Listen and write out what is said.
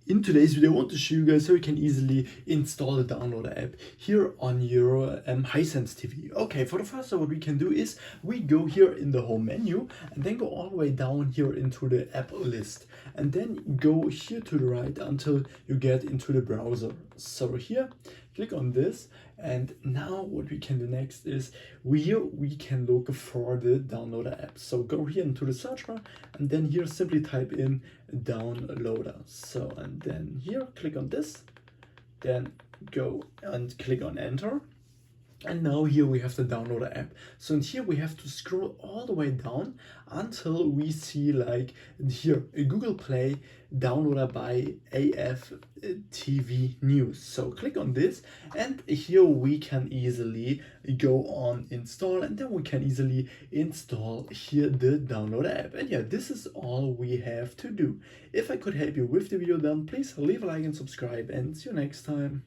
In today's video, I want to show you guys how you can easily install the downloader app here on your Hisense TV. Okay, for the first what we can do is we go here in the home menu and then go all the way down here into the app list and then go here to the right until you get into the browser. So here, click on this, and now what we can do next is we can look for the downloader app. So go here into the search bar and then here simply type in downloader. So and then here click on this, then go and click on enter. And now here we have the downloader app. So in here we have to scroll all the way down until we see like here a Google Play downloader by AF TV News. So click on this and here we can easily go on install, and then we can easily install here the downloader app. And yeah, this is all we have to do. If I could help you with the video, then please leave a like and subscribe, and see you next time.